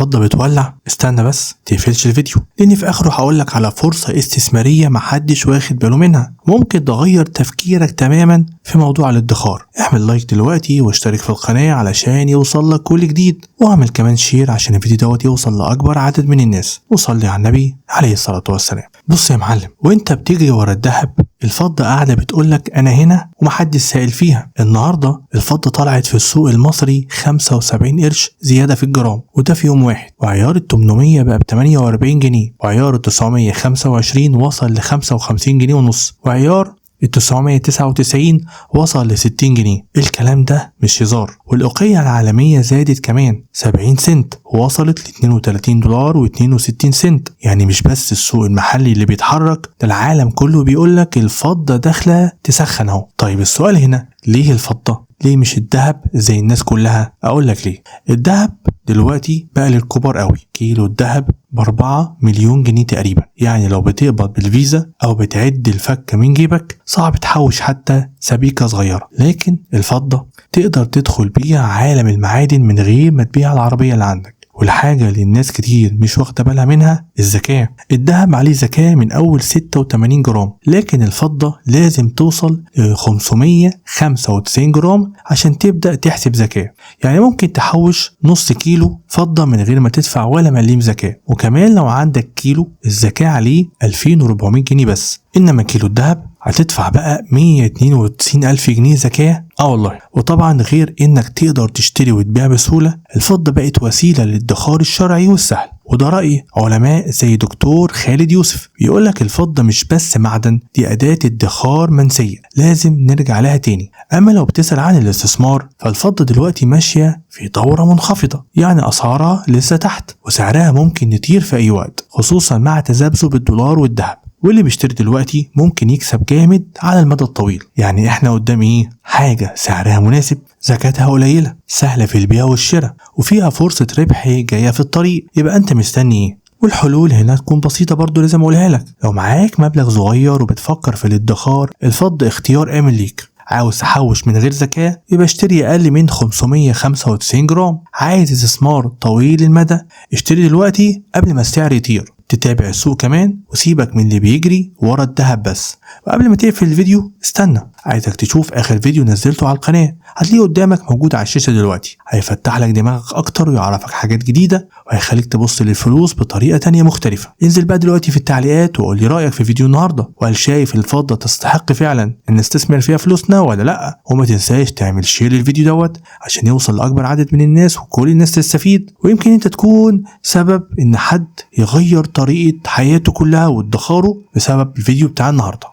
الفضة بتولع؟ استنى بس تقفلش الفيديو، لأن في آخره هقولك على فرصة استثمارية محدش واخد باله منها، ممكن تغير تفكيرك تماما في موضوع الادخار. اعمل لايك دلوقتي واشترك في القناة علشان يوصلك كل جديد، واعمل كمان شير عشان الفيديو دوت يوصل لأكبر عدد من الناس، وصلي على النبي عليه الصلاة والسلام. بص يا معلم، وانت بتجري ورا الذهب الفضة قاعدة بتقولك أنا هنا ومحدش سائل فيها. النهاردة الفضة طلعت في السوق المصري 75 قرش زيادة في الجرام، وده في يوم واحد. وعيار ال 800 بقى ب 48 جنيه، وعيار ال 925 وصل ل 55 جنيه ونص، وعيار ال 999 وصل ل 60 جنيه. الكلام ده مش هزار. والأوقية العالمية زادت كمان 70 سنت ووصلت ل 32 دولار و62 سنت. يعني مش بس السوق المحلي اللي بيتحرك، ده العالم كله بيقولك الفضة داخلة تسخن اهو. طيب السؤال هنا، ليه الفضة؟ ليه مش الذهب زي الناس كلها؟ اقولك ليه. الذهب دلوقتي بقى للكبار قوي. كيلو الذهب ب4 مليون جنيه تقريبا. يعني لو بتقبض بالفيزا او بتعد الفكة من جيبك صعب تحوش حتى سبيكة صغيرة. لكن الفضة تقدر تدخل بيها عالم المعادن من غير ما تبيع العربية اللي عندك. والحاجة اللي الناس كتير مش واخدة بالها منها الزكاة. الذهب عليه زكاة من أول 86 جرام، لكن الفضة لازم توصل ل 595 جرام عشان تبدأ تحسب زكاة. يعني ممكن تحوش نص كيلو فضة من غير ما تدفع ولا مليم زكاة. وكمان لو عندك كيلو الزكاة عليه 2400 جنيه بس، إنما كيلو الذهب هتدفع بقى 192 ألف جنيه زكاة. والله. وطبعا غير انك تقدر تشتري وتبيع بسهولة، الفضة بقت وسيلة للادخار الشرعي والسهل. وده رأي علماء زي دكتور خالد يوسف، بيقولك الفضة مش بس معدن، دي أداة ادخار منسية لازم نرجع لها تاني. أما لو بتسأل عن الاستثمار فالفضة دلوقتي ماشية في دورة منخفضة، يعني أسعارها لسه تحت وسعرها ممكن يطير في أي وقت، خصوصا مع تذبذب الدولار والذهب. واللي بيشتري دلوقتي ممكن يكسب جامد على المدى الطويل. يعني احنا قدام ايه؟ حاجة سعرها مناسب، زكاتها قليلة، سهلة في البيع والشراء، وفيها فرصة ربح جاية في الطريق. يبقى انت مستني ايه؟ والحلول هنا تكون بسيطة برضو لازم اقولها لك. لو معاك مبلغ صغير وبتفكر في الادخار، الفضة اختيار آمن ليك. عاوز تحوش من غير زكاة يبقى اشتري أقل من 595 جرام. عايز استثمار طويل المدى اشتري دلوقتي قبل ما السعر يطير. تتابع السوق كمان وسيبك من اللي بيجري ورا الذهب بس. وقبل ما تقفل الفيديو استنى، عايزك تشوف اخر فيديو نزلته على القناة، هتلاقيه قدامك موجود على الشاشة دلوقتي. هيفتح لك دماغك اكتر ويعرفك حاجات جديدة، وهيخليك تبص للفلوس بطريقة تانية مختلفة. انزل بقى دلوقتي في التعليقات وقول لي رأيك في فيديو النهاردة، وهل شايف الفضة تستحق فعلا ان نستثمر فيها فلوسنا ولا لا؟ وما تنساش تعمل شير للفيديو دوت عشان يوصل لأكبر عدد من الناس وكل الناس تستفيد، ويمكن انت تكون سبب ان حد يغير طريقة حياته كلها وادخاره بسبب الفيديو بتاع النهاردة.